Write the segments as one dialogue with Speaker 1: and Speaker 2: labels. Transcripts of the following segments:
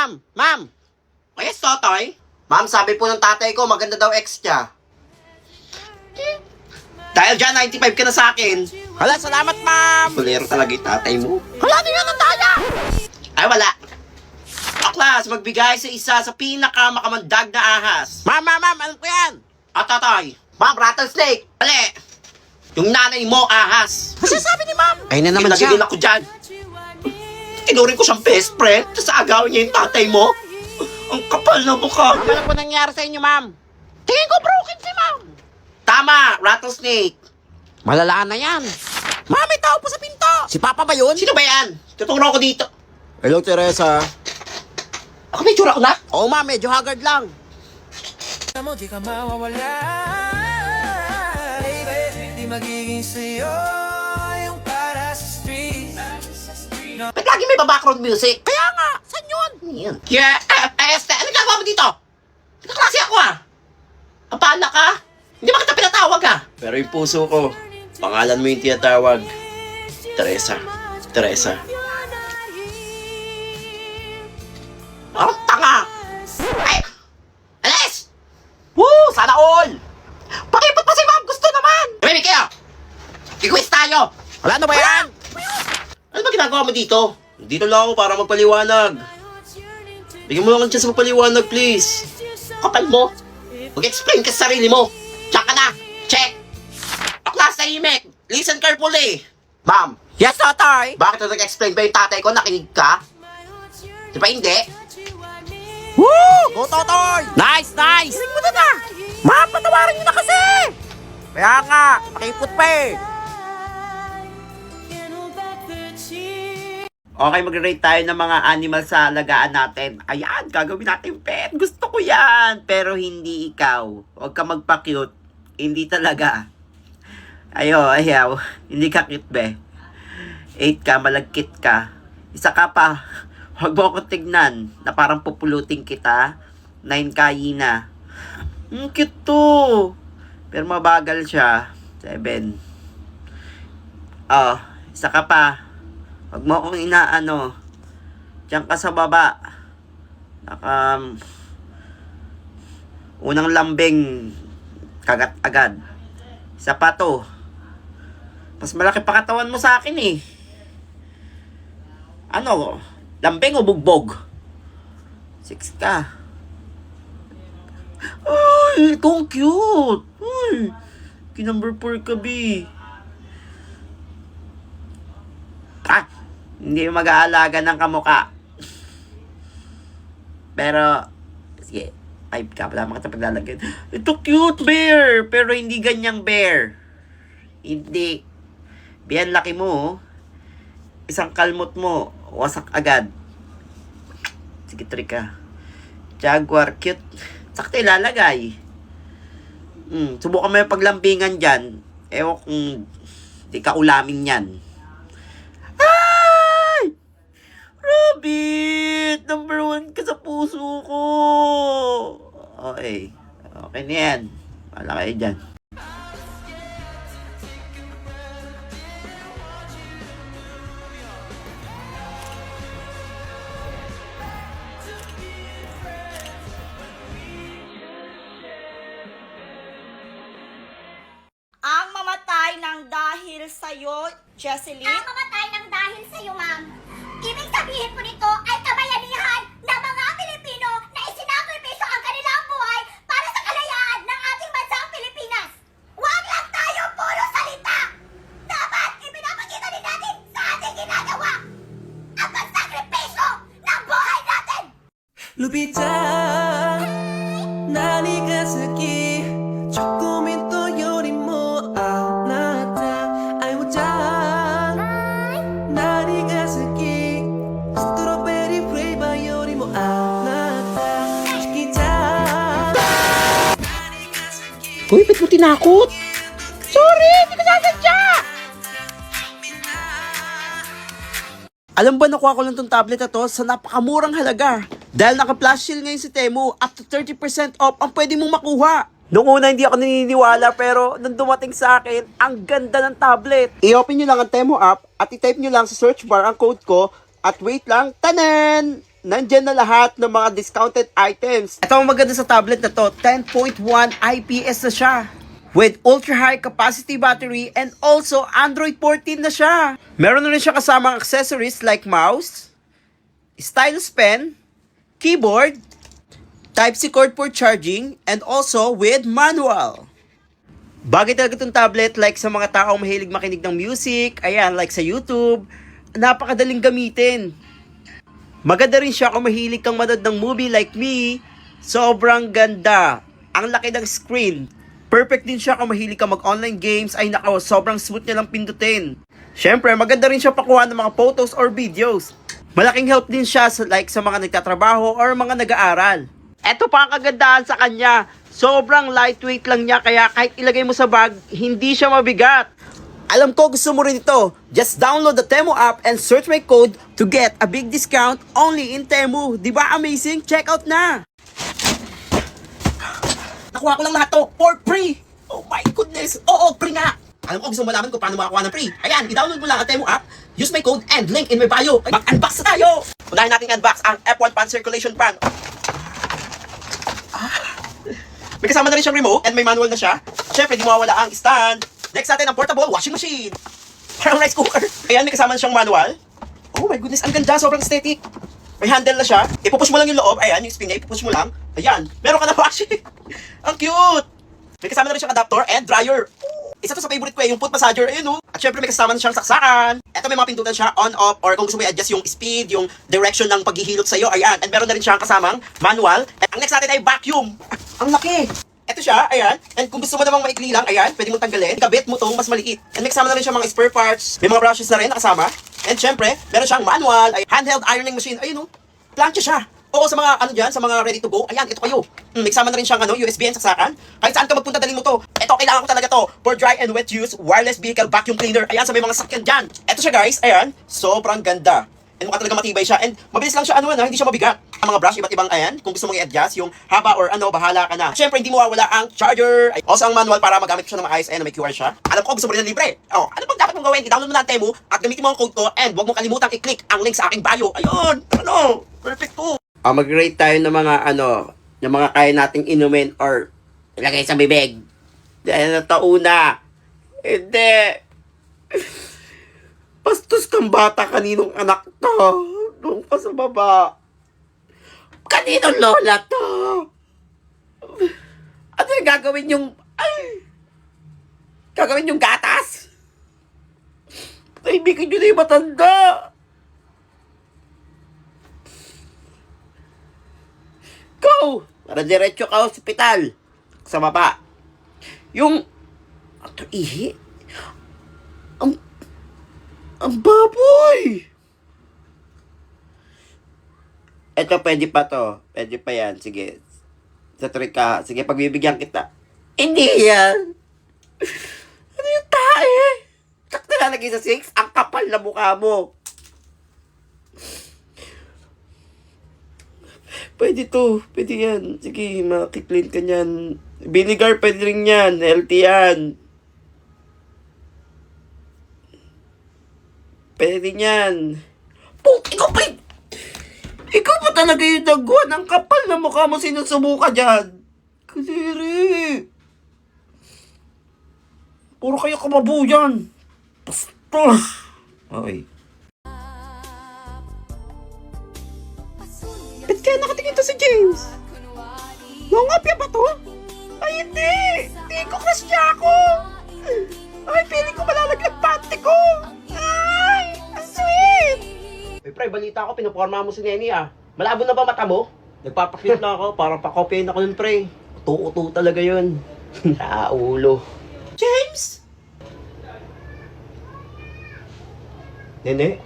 Speaker 1: Ma'am! Ma'am!
Speaker 2: O yes, Totoy?
Speaker 1: Ma'am, sabi po ng tatay ko, maganda daw ex niya.
Speaker 2: Dahil dyan, 95 ka na sa akin.
Speaker 1: Hala, salamat, ma'am!
Speaker 2: Kulero talaga yung tatay mo.
Speaker 1: Hala, ano yan ang daya?
Speaker 2: Ay, wala. Aklas, magbigay sa isa sa pinakamakamandag na ahas.
Speaker 1: Ma'am, alam ko yan!
Speaker 2: Totoy?
Speaker 1: Ma'am, rattlesnake!
Speaker 2: Ali! Yung nanay mo, ahas.
Speaker 1: Kasi sabi ni ma'am? Ayun na naman
Speaker 2: Ilagay
Speaker 1: siya.
Speaker 2: din ako dyan. Tinuring ko siyang best friend, tapos agawin niya yung tatay mo. Ang kapal na mukha.
Speaker 1: Ma'am, ano po nangyari sa inyo, ma'am? Tingin ko broken si ma'am.
Speaker 2: Tama, rattlesnake.
Speaker 1: Malalaan na yan. Ma'am, may tao po sa pinto. Si Papa ba yun?
Speaker 2: Sino ba yan? Tuturo ko dito.
Speaker 1: Hello, Teresa.
Speaker 2: Ako may tsura ko na?
Speaker 1: Oo, ma'am, medyo haggard lang.
Speaker 3: Mo di ka mawawala, baby. Di magiging sa'yo yung para sa street.
Speaker 2: Ba't lagi may background music?
Speaker 1: Kaya nga, saan yun?
Speaker 2: Yan. Yeah, Este, ano ginagawa mo dito? Nakaklase ako ah. Kapala ka? Hindi ba kita pinatawag ah? Pero yung puso ko, pangalan mo yung tinatawag. Teresa. Teresa. Parang tanga. Ay! Alis! Woo! Sana all! Pakipot pa si ma'am! Gusto naman! Tumimik kayo! I-quiz tayo!
Speaker 1: Wala na ba yan?
Speaker 2: Ano ba ginagawa mo dito? Dito lang ako para magpaliwanag. Bigyan mo lang ang chance magpaliwanag, please. Kapal mo. Mag-explain ka sa sarili mo. Diyan ka na. Check. Aklas tahimik. Listen carefully. Ma'am,
Speaker 1: Yes, Totoy.
Speaker 2: bakit na nag-explain ba yung tatay ko? Nakinig ka? Di ba hindi?
Speaker 1: Woo! Go, Totoy! Nice! Hiling mo na! Ma'am, patawarin niyo na kasi! Kaya nga, nakipot pa eh.
Speaker 2: Okay, mag-rate tayo ng mga animal sa alagaan natin. Ayan, gagawin natin pet. Gusto ko yan. Pero hindi ikaw. Huwag ka magpa-cute. Hindi talaga. Ayaw. Hindi ka cute, be. 8 ka, malagkit ka. Isa ka pa. Huwag mo akong tignan na parang pupulutin kita. 9 ka, Yina. Cute to. Pero mabagal siya. 7. Isa ka pa. Huwag mo akong inaano. Diyan ka sa baba. Unang lambing. Kagat agad. Isa pa to. Mas malaki pa katawan mo sa akin eh. Ano? Lambing o bugbog? 6 ka. Ay, ikaw ang cute. Ay, kinumber 4 ka, B. Hindi mag-aalaga ng kamuka. Pero, sige, 5 ka. Wala makita paglalagyan. Ito cute bear, pero hindi ganyang bear. Hindi. Biyan laki mo, oh. Isang kalmot mo, wasak agad. Sige, 3 ka. Jaguar, cute. Sakto ilalagay. Subukan mo yung paglambingan dyan. Ewan kung di ka ulamin yan. Rabbit! Number 1 ka sa puso ko! Okay. Okay na yan. Wala kayo dyan.
Speaker 4: Ang mamatay ng dahil sa'yo, Jesseline?
Speaker 5: Ang mamatay ng dahil sa'yo, ma'am. Ibig sabihin po nito ay kabayanihan ng mga Pilipino na isinakripisyo ang kanilang buhay para sa kalayaan ng ating bansang Pilipinas. Huwag lang tayo puro salita! Dapat ipinapakita din natin sa ating ginagawa ang pagsakripisyo ng buhay natin!
Speaker 3: Lupita, nani ka saki, 조금은 또 요리 뭐 아나타 아이모자 나니が好きストロベリーフレーバーよりもあなた好きじゃ
Speaker 1: Uy, ba't mo tinakot? Sorry, hindi ko sasadya! Alam ba, nakuha ko lang tong tablet na to sa napakamurang halaga. Dahil naka-flash sale ngayon si Temu, up to 30% off ang pwede mong makuha. Noong una hindi ako naniniwala, pero nung dumating sa akin, ang ganda ng tablet. I-open nyo lang ang Temu app at i-type nyo lang sa search bar ang code ko at wait lang, tanan! nandyan na lahat ng mga discounted items. Ito ang maganda sa tablet na to, 10.1 IPS na siya. With ultra high capacity battery and also Android 14 na siya. Meron na rin siya kasamang accessories like mouse, stylus pen, keyboard, Type-C cord for charging, and also with manual. Bagay talaga itong tablet like sa mga taong mahilig makinig ng music, ayan, like sa YouTube, napakadaling gamitin. Maganda rin siya kung mahilig kang manood ng movie like me, sobrang ganda. Ang laki ng screen. Perfect din siya kung mahilig kang mag-online games, ay nako, sobrang smooth niya lang pindutin. Siyempre, maganda rin siya pakuha ng mga photos or videos. Malaking help din siya sa, like sa mga nagtatrabaho or mga nag-aaral. Eto pa ang kagandahan sa kanya. Sobrang lightweight lang niya kaya kahit ilagay mo sa bag, hindi siya mabigat. Alam ko gusto mo rin ito. Just download the Temu app and search my code to get a big discount only in Temu. Diba amazing? Check out na! Nakuha ko lang lahat to for free! Oh my goodness! Oo, free nga! Alam ko gusto mo malaman kung paano makakuha ng free. Ayan, i-download mo lang ang Temu app, use my code and link in my bio. Mag-unbox na tayo! Unahin natin unbox ang F1 Fan Circulation Fan. May kasama na rin siyang remote and may manual na siya. Siyempre, di mawawala ang stand. Next natin ang portable washing machine. Parang rice cooker. Ayan, may kasama na siyang manual. Oh my goodness, ang ganda. Sobrang aesthetic. May handle na siya. Ipupush mo lang yung loob. Ayan, yung spring niya, ipupush mo lang. Ayan, meron ka na washing. Ang cute. May kasama na rin siyang adapter and dryer. Isa to sa favorite ko yung foot massager. Ayun oh. At syempre may kasama na siyang saksakan. Ito may mga pindutan siya on, off, or kung gusto mo i-adjust yung speed, yung direction ng paghihilot sa'yo. Ayan. And meron na rin siyang kasamang manual. At ang next natin ay vacuum. Ang laki. Ito siya, ayan. And kung gusto mo namang maikli lang, ayan, pwede mong tanggalin. Kabit mo tong mas maliit. And may kasama na rin siya mga spare parts. May mga brushes na rin nakasama. And syempre, meron siyang manual, ay handheld ironing machine. Ayun oh. Plancha siya. Oo, sa mga ano dyan, sa mga ready to go. Ayan, ito kayo. May kasama na rin siyang USB and saksakan. Kahit saan ka magpunta, dalhin mo to. Ito, kailangan ko talaga to. For dry and wet use, wireless vehicle vacuum cleaner. Ayan, sa may mga sakyan dyan. Ito siya guys, ayan. Sobrang ganda. And mukha talaga matibay siya. And mabilis lang siya, hindi siya mabigat. Ang mga brush, iba't ibang ayan. Kung gusto mong i-adjust, yung haba or bahala ka na. Siyempre, hindi mo wawala ang charger. Also, ang manual para magamit siya ng maayos. Ayan, may QR siya. Alam ko, gusto mo rin ng libre. Oh, ano bang dapat mong gawin? I-download mo na ang Temu at gamitin mo ang code ko. And huwag mong kalimutang i-click ang link sa aking bio. Ayun, perfect to. Mag-rate tayo ng mga ng mga kaya nating inumin or ilagay sa bibig. Dahil natauna. Hindi. Bastos kang bata, kaninong anak to? Doon pa sa baba. Kaninong lola to? Ano yung gagawin yung... Gagawin yung gatas? Kaibigan nyo na yung matanda. Go! Para diretso ka hospital. Sa baba. Yung... Ito, ihi? Ang baboy! Ito, pwede pa to. Pwede pa yan. Sige. Sa trick ka. Sige, pagbibigyan kita. Hindi yan. Ano yung tae? Sak nilalagay sa 6? Ang kapal na mukha mo. Pwede to. Pwede yan. Sige, makiklin ka yan. Vinegar, pwede rin yan. Healthy yan. Pwede din yan. Ikaw pa! Ikaw pa talaga yung daguan. Ang kapal na mukha mo, sinusubuka dyan. Kadiri. Puro kayo kababuyan. Bastos. Okay. Ba't kaya nakatingin to si James? Nangapya ba to? Ay, hindi. Hindi ko crush niya ako. Ay, feeling ko malalaglag panty ko. Ay, ang sweet. Ay, pre, balita ko, pinaporma mo si Neni ah. Malabo na ba mata mo? Nagpapakit na ako, parang pakopyain ako nun, pre. Uto-uto talaga yun. Naulo. James! Nene?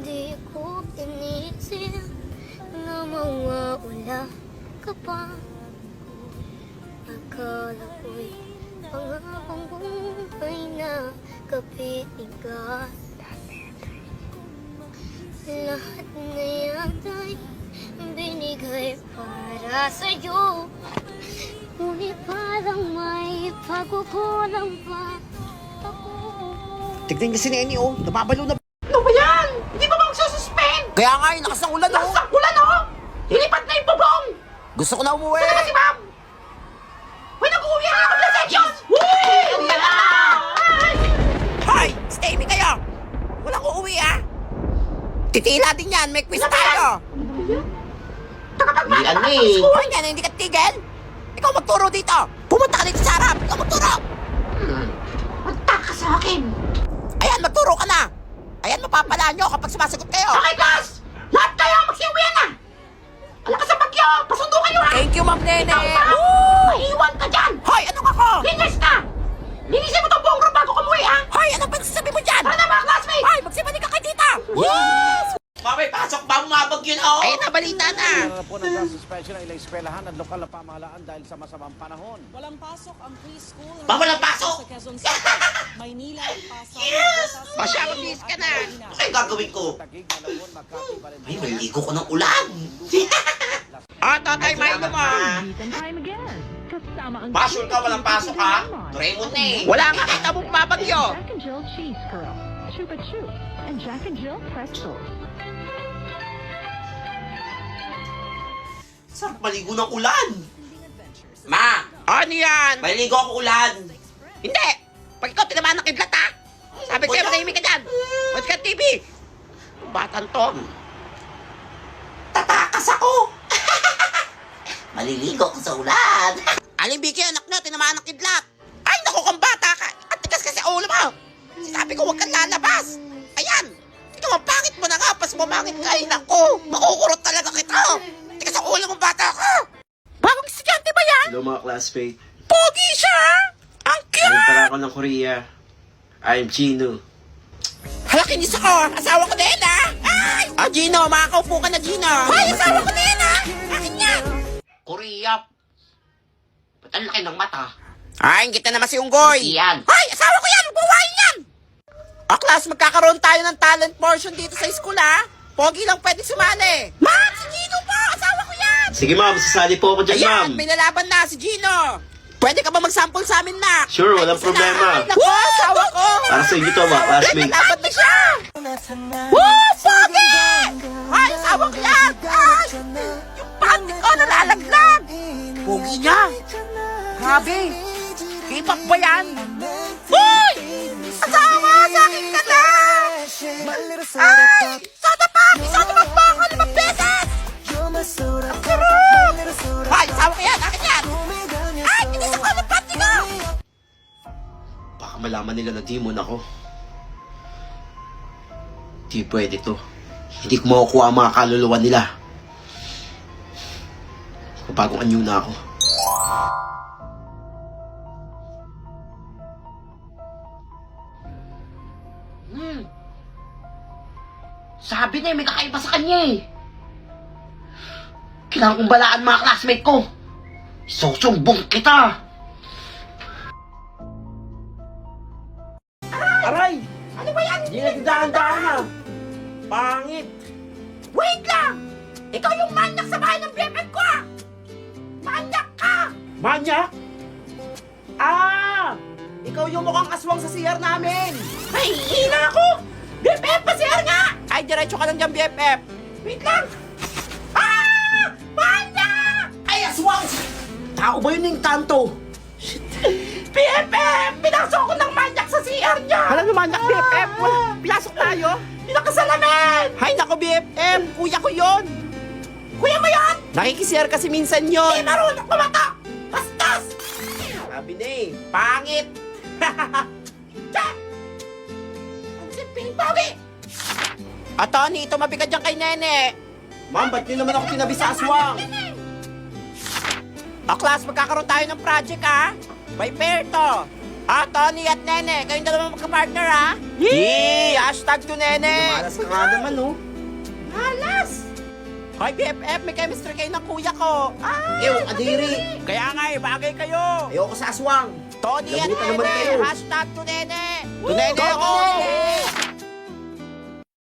Speaker 6: Di ko inisip na mawawala ka pa. Akala ko'y pangakong buhay na kapitigan. Lahat na yata'y binigay para sa'yo. Ngunit parang may pagkukulang pa ako.
Speaker 1: Tignan niya si Nene, oh. Nababalo na.
Speaker 2: Ano ba yan? Hindi ba magsususpend?
Speaker 1: Kaya nga, yung lakas ng ulan, oh.
Speaker 2: Nasakbulan, oh! Hilipat na yung bubong!
Speaker 1: Gusto ko na umuwi.
Speaker 2: Saan na si ma'am? Uy, nag-uwi ang ako na sections! Uy! Yan na!
Speaker 1: Hoy! Stay me kayo! Walang uuwi, ah! Titila din yan. May quiz tayo.
Speaker 2: Hindi ano eh.
Speaker 1: Hoy, yan, hindi ka tigil. Ikaw magturo dito. Pumunta ka dito sa harap. Ikaw magturo.
Speaker 2: Punta ka sa akin!
Speaker 1: Ayan, magturo ka na. Ayan, mapapala nyo kapag sumasagot kayo.
Speaker 2: Okay, guys! Lahat kayo magsiuwian na! Alam ka sa bagyo! Pasundo kayo ha!
Speaker 1: Thank you, Ma'am Nene.
Speaker 2: Ikaw ba? Maiwan ka dyan!
Speaker 1: Hoy, anong ako?
Speaker 2: Linis ka! Linisin mo itong buong room bago ka umuwi ha!
Speaker 1: Hoy, anong pagsasabi mo dyan?
Speaker 2: Tara na mga classmates!
Speaker 1: Hoy, magsibalik ka kayo dito. Yes!
Speaker 2: Mamay, pasok ba? Umabag yun oh!
Speaker 1: Ayun na, balita na.
Speaker 7: Meron po ng suspension ng ilang eskwelahan at lokal na pamahalaan dahil sa masamang panahon.
Speaker 8: Walang pasok ang preschool.
Speaker 2: Walang pasok?
Speaker 8: Sa Quezon City, Maynila, Pasay,
Speaker 2: Yes!
Speaker 8: Rotas,
Speaker 1: Pasya,
Speaker 8: Iloilo,
Speaker 1: mag-miss ka
Speaker 8: at
Speaker 1: na.
Speaker 8: Marikina.
Speaker 2: Ano kaya gagawin ko?
Speaker 7: Tagig, Malabon, Makati, Valenzuela.
Speaker 2: Ay, maligo ko ng ulan!
Speaker 1: Ah, tatay, may naman.
Speaker 2: Pasok ka, walang pasok ha? Raymond na eh!
Speaker 1: Wala nga kita mong babagyo.
Speaker 9: Jack and Jill Cheese Curl, Chupa Chup, and Jack and Jill Pretzels.
Speaker 2: Sarap maligo ng ulan! Ma!
Speaker 1: Ano yan?
Speaker 2: Maligo ako ulan!
Speaker 1: Hindi! Pag ikaw tinamaan ng kidlat, ha? Sabi ko, manahimik ka dyan. Watch ka TV. Batang to.
Speaker 2: Tatakas ako! Maliligo ko sa ulan!
Speaker 1: Aling Vicky, anak na, tinamaan ng kidlat. Ay, naku, kung bata ka. Ang tigas kasi ulo mo. Sabi ko, huwag kang lalabas. Ayan. Ikaw, ang pangit mo na nga. Pas bumangit ka. Ay, naku. Makukurot talaga kita. Tigas ang ulo mong bata ka. Bagong estudyante ba yan?
Speaker 10: Hello mga classmate.
Speaker 1: Pogi siya. Ang
Speaker 10: Ayun
Speaker 1: cute.
Speaker 10: pala ako ng Korea. I'm Chino.
Speaker 1: Hala, kinis ako. Asawa ko din, ha? Ay! Ah, Gino, makakaupo ka na, Gino. Ay, asawa ko din, ha? Akin yan.
Speaker 2: Korea! Ba't ang laki ng mata?
Speaker 1: Ay, kita naman si Unggoy.
Speaker 2: Iyan!
Speaker 1: Ay, asawa ko yan. Buwain yan. O, class, magkakaroon tayo ng talent portion dito sa school, ha? Pogi lang pwede sumali. Ma'am, si Gino po. Asawa ko yan.
Speaker 10: Sige ma'am, sasali po ako dyan ma'am.
Speaker 1: Ayan, may lalaban na si Gino. Pwede ka ba mag-sample sa amin, na?
Speaker 10: Sure, walang problema.
Speaker 1: Ay, naku, asawa ko.
Speaker 10: Para sa inyo to mga
Speaker 1: May
Speaker 10: classmate.
Speaker 1: lalaban na siya. Woo, Pogi! Ay, asawa ko yan. Ay, yung panty ko nalalaglag. Pogi niya. Grabe. K-pop ba yan? Uy! Asawa, sa akin ka na! Ay! Soda pop! Soda pop po ako 5 beses! Ang sarap! Ay, asawa ko yan! Akin yan! Ay, kinis ako ng panty ko!
Speaker 10: Baka malaman nila na demon ako. Di pwede to. Hindi ko makukuha ang mga kaluluwa nila. Bagong anyo na ako.
Speaker 2: Sabi na may kakaiba sa kanya eh. Kailangan kong balaan mga classmate ko. Susumbong kita.
Speaker 1: Aray! Ano ba yan? Hindi nagdaan-daan na. Pangit. Wait lang! Ikaw yung manyak sa bahay ng BFF ko, ah! Manyak ka! Manyak? Ah! Ikaw yung mukhang aswang sa CR namin! Ay, hina ako! BFF pa CR nga! Ay, diretso ka lang dyan, BFF! Wait lang! Ah! Manyak! Ay, aswang! Tao ba yun yung tanto? Shit! BFF! Pinasok ko ng manyak sa CR niya! Alam mo manyak, BFF? Pinasok tayo? Pinakasalamin! Hay nako, BFF! Kuya ko yon! Kuya mo yon? Nakikisir kasi minsan yon! Di marunong kumata! Bastos! Sabi na eh, pangit! Check! Ang siping pogi! Tony, ito mabigat dyan kay Nene! Ma'am, ba't nyo naman ako tinabi sa aswang? Class, magkakaroon tayo ng project, ha? By pair to. Tony at Nene, kayong dalawa magka-partner, ha? Yee! Hashtag to Nene! Malas ka nga naman, oh. Malas! Hoy, BFF, may chemistry kayo ng kuya ko. Ew, adiri. Kaya nga, bagay kayo. Ayoko sa aswang. Tony at
Speaker 10: Labutan naman
Speaker 1: Nene,
Speaker 10: kayo.
Speaker 1: hashtag to Nene. To Nene ako!